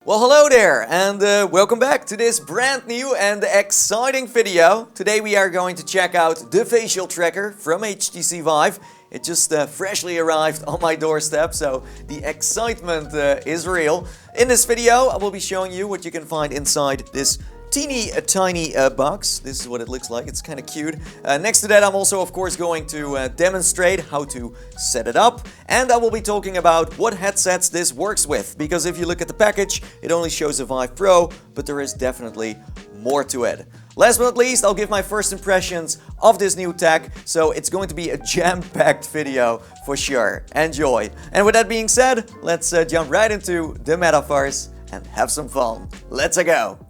Well, hello there, and welcome back to this brand new and exciting video. Today we are going to check out the facial tracker from HTC Vive. It just freshly arrived on my doorstep, so the excitement is real. In this video, I will be showing you what you can find inside this tiny box. This is what it looks like. It's kind of cute. Next to that, I'm also of course going to demonstrate how to set it up, and I will be talking about what headsets this works with, because if you look at the package, it only shows a Vive Pro, but there is definitely more to it. Last but not least, I'll give my first impressions of this new tech, so it's going to be a jam-packed video for sure. Enjoy! And with that being said, let's jump right into the metaverse and have some fun. Let's go!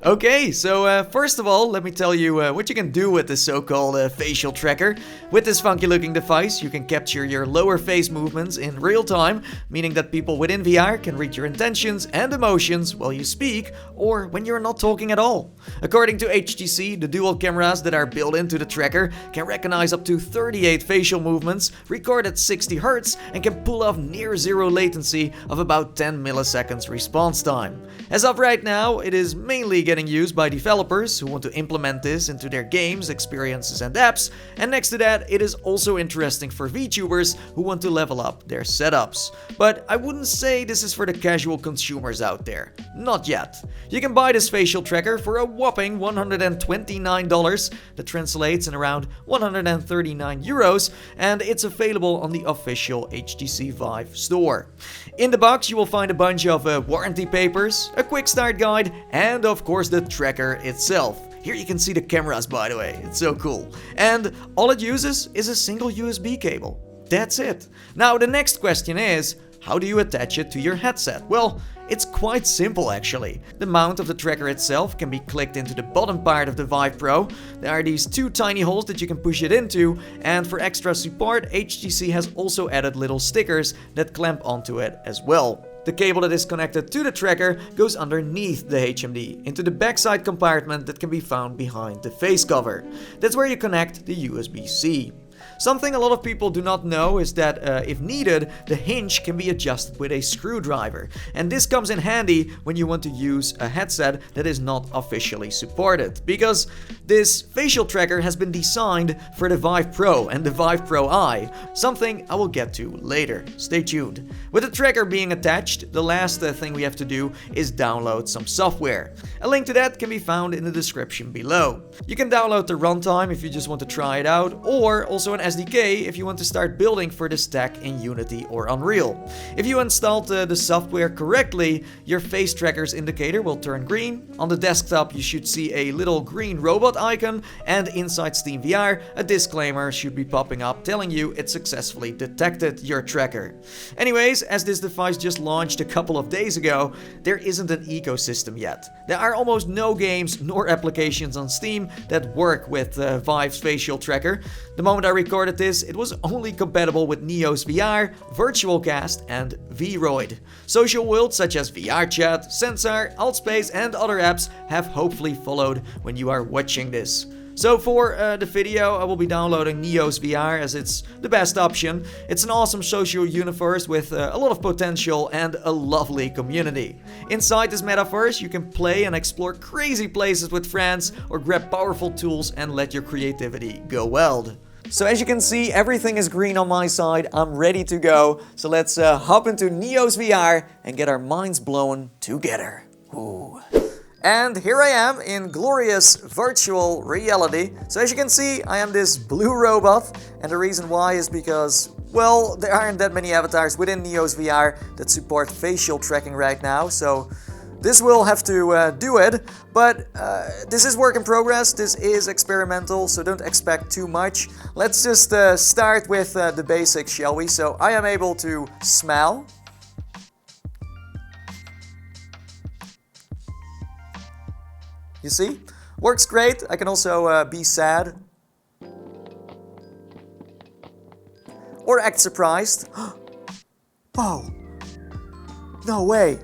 Okay, so first of all, let me tell you what you can do with this so-called facial tracker. With this funky looking device, you can capture your lower face movements in real time, meaning that people within VR can read your intentions and emotions while you speak or when you're not talking at all. According to HTC, the dual cameras that are built into the tracker can recognize up to 38 facial movements, record at 60 Hz, and can pull off near zero latency of about 10 milliseconds response time. As of right now, it is mainly getting used by developers who want to implement this into their games, experiences, and apps, and next to that, it is also interesting for VTubers who want to level up their setups. But I wouldn't say this is for the casual consumers out there. Not yet. You can buy this facial tracker for a whopping $129, that translates in around 139 euros, and it's available on the official HTC Vive store. In the box, you will find a bunch of warranty papers, a quick start guide, and of course the tracker itself. Here you can see the cameras, by the way, it's so cool. And all it uses is a single USB cable. That's it. Now the next question is, how do you attach it to your headset? Well, it's quite simple actually. The mount of the tracker itself can be clicked into the bottom part of the Vive Pro. There are these two tiny holes that you can push it into, and for extra support, HTC has also added little stickers that clamp onto it as well. The cable that is connected to the tracker goes underneath the HMD into the backside compartment that can be found behind the face cover. That's where you connect the USB-C. Something a lot of people do not know is that if needed, the hinge can be adjusted with a screwdriver. And this comes in handy when you want to use a headset that is not officially supported, because this facial tracker has been designed for the Vive Pro and the Vive Pro Eye, something I will get to later. Stay tuned. With the tracker being attached, the last thing we have to do is download some software. A link to that can be found in the description below. You can download the runtime if you just want to try it out, or also an SDK if you want to start building for this tech in Unity or Unreal. If you installed the software correctly, your face tracker's indicator will turn green. On the desktop you should see a little green robot icon, and inside Steam VR a disclaimer should be popping up telling you it successfully detected your tracker. Anyways, as this device just launched a couple of days ago, there isn't an ecosystem yet. There are almost no games nor applications on Steam that work with Vive's facial tracker. The moment I recorded this, it was only compatible with Neos VR, VirtualCast, and VRoid. Social worlds such as VRChat, Sensor, Altspace, and other apps have hopefully followed when you are watching this. So for the video, I will be downloading Neos VR as it's the best option. It's an awesome social universe with a lot of potential and a lovely community. Inside this metaverse, you can play and explore crazy places with friends or grab powerful tools and let your creativity go wild. So as you can see, everything is green on my side. I'm ready to go. So let's hop into Neos VR and get our minds blown together. Ooh. And here I am in glorious virtual reality. So as you can see, I am this blue robot, and the reason why is because, well, there aren't that many avatars within Neos VR that support facial tracking right now, so this will have to do it. But this is work in progress, this is experimental, so don't expect too much. Let's just start with the basics, shall we? So I am able to smile. You see? Works great. I can also be sad. Or act surprised. Oh! No way!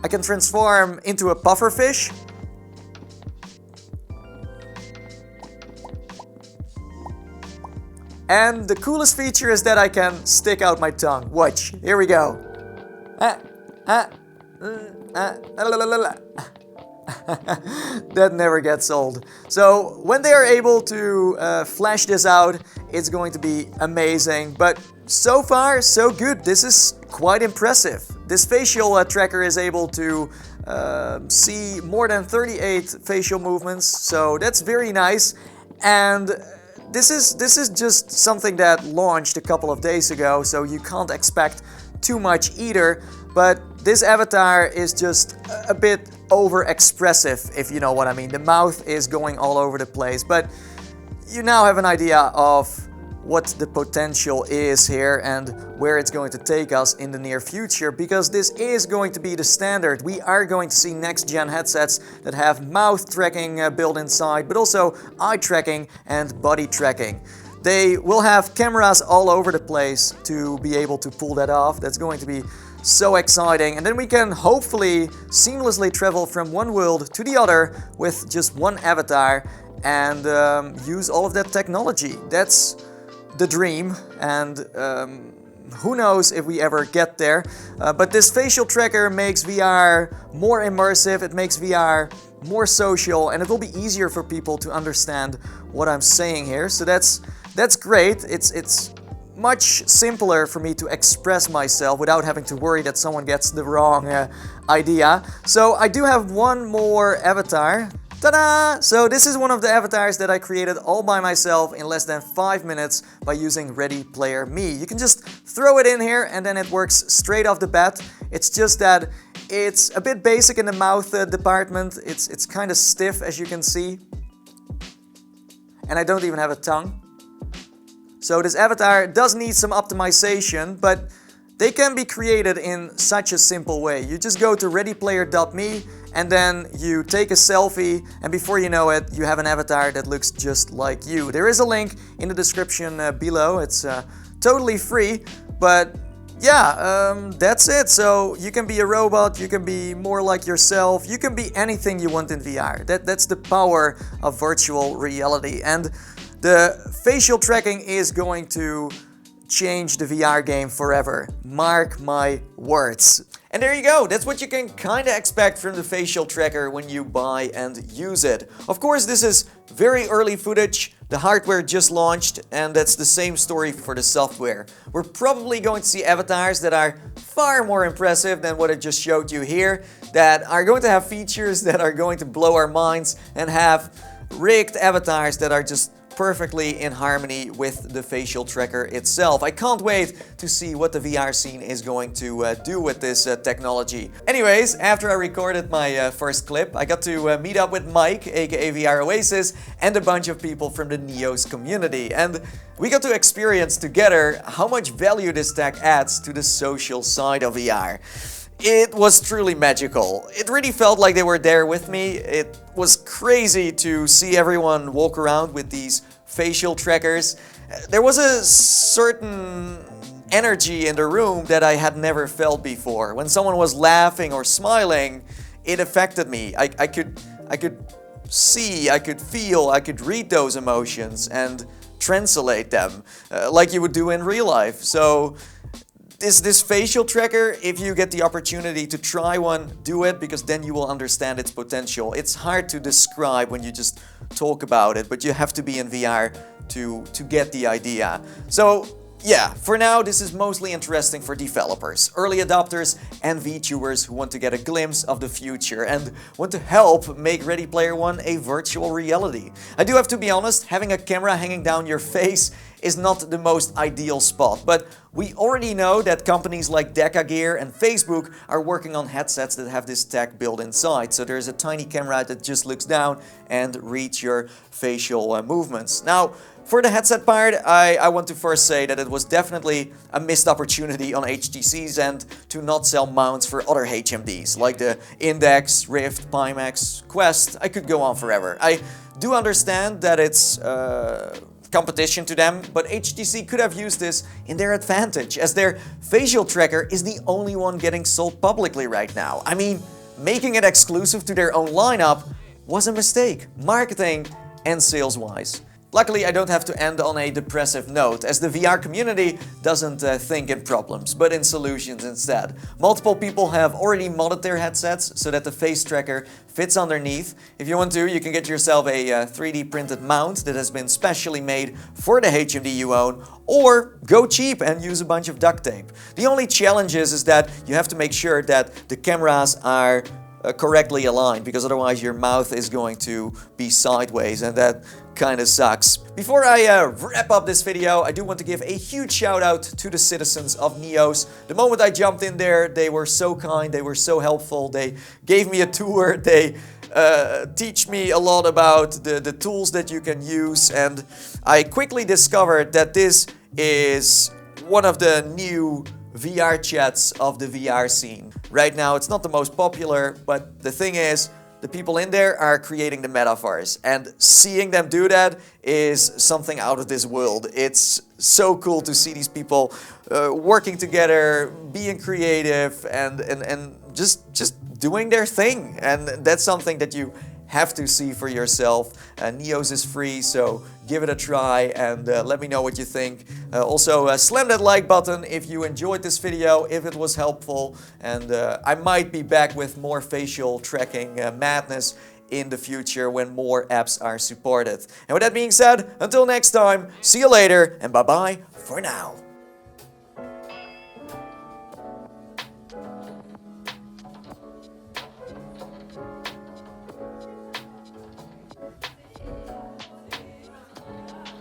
I can transform into a pufferfish. And the coolest feature is that I can stick out my tongue. Watch. Here we go. That never gets old. So when they are able to flash this out, it's going to be amazing. But so far, so good. This is quite impressive. This facial tracker is able to see more than 38 facial movements, so that's very nice. And this is just something that launched a couple of days ago, so you can't expect too much either. But this avatar is just a bit over-expressive, if you know what I mean. The mouth is going all over the place, but you now have an idea of what the potential is here and where it's going to take us in the near future, because this is going to be the standard. We are going to see next-gen headsets that have mouth tracking built inside, but also eye tracking and body tracking. They will have cameras all over the place to be able to pull that off. That's going to be so exciting. And then we can hopefully seamlessly travel from one world to the other with just one avatar and use all of that technology. That's the dream, and who knows if we ever get there. But this facial tracker makes VR more immersive, it makes VR more social, and it will be easier for people to understand what I'm saying here. So that's great. It's much simpler for me to express myself without having to worry that someone gets the wrong idea. So I do have one more avatar. Ta-da! So this is one of the avatars that I created all by myself in less than 5 minutes by using Ready Player Me. You can just throw it in here and then it works straight off the bat. It's just that it's a bit basic in the mouth department. It's kind of stiff, as you can see. And I don't even have a tongue. So this avatar does need some optimization, but they can be created in such a simple way. You just go to readyplayer.me and then you take a selfie, and before you know it, you have an avatar that looks just like you. There is a link in the description below. It's totally free, but yeah, that's it. So you can be a robot, you can be more like yourself, you can be anything you want in VR. That's the power of virtual reality. And the facial tracking is going to change the VR game forever. Mark my words. And there you go, that's what you can kinda expect from the facial tracker when you buy and use it. Of course, this is very early footage, the hardware just launched, and that's the same story for the software. We're probably going to see avatars that are far more impressive than what I just showed you here, that are going to have features that are going to blow our minds, and have rigged avatars that are just perfectly in harmony with the facial tracker itself. I can't wait to see what the VR scene is going to do with this technology. Anyways, after I recorded my first clip, I got to meet up with Mike, aka VR Oasis, and a bunch of people from the Neos community. And we got to experience together how much value this tech adds to the social side of VR. It was truly magical. It really felt like they were there with me. It was crazy to see everyone walk around with these facial trackers. There was a certain energy in the room that I had never felt before. When someone was laughing or smiling, it affected me. I could see, I could feel, I could read those emotions and translate them like you would do in real life. So this facial tracker, if you get the opportunity to try one, do it, because then you will understand its potential. It's hard to describe when you just talk about it, but you have to be in VR to get the idea. So yeah, for now this is mostly interesting for developers, early adopters and VTubers who want to get a glimpse of the future and want to help make Ready Player One a virtual reality. I do have to be honest, having a camera hanging down your face is not the most ideal spot, but we already know that companies like Deca Gear and Facebook are working on headsets that have this tech built inside. So there's a tiny camera that just looks down and reads your facial movements. Now, for the headset part, I want to first say that it was definitely a missed opportunity on HTC's end to not sell mounts for other HMDs, like the Index, Rift, Pimax, Quest. I could go on forever. I do understand that it's competition to them, but HTC could have used this in their advantage, as their facial tracker is the only one getting sold publicly right now. I mean, making it exclusive to their own lineup was a mistake, marketing and sales-wise. Luckily, I don't have to end on a depressive note, as the VR community doesn't think in problems, but in solutions instead. Multiple people have already modded their headsets so that the face tracker fits underneath. If you want to, you can get yourself a 3D printed mount that has been specially made for the HMD you own, or go cheap and use a bunch of duct tape. The only challenge is that you have to make sure that the cameras are correctly aligned, because otherwise your mouth is going to be sideways, and that kind of sucks. Before I wrap up this video, I do want to give a huge shout out to the citizens of Neos. The moment I jumped in there, they were so kind, they were so helpful, they gave me a tour, they teach me a lot about the tools that you can use, and I quickly discovered that this is one of the new VRChats of the VR scene. Right now it's not the most popular, but the thing is, the people in there are creating the metaverse, and seeing them do that is something out of this world. It's so cool to see these people working together, being creative, and just doing their thing. And that's something that you have to see for yourself. Neos is free, so give it a try and let me know what you think. Also, slam that like button if you enjoyed this video, if it was helpful, and I might be back with more facial tracking madness in the future when more apps are supported. And with that being said, until next time, see you later and bye bye for now.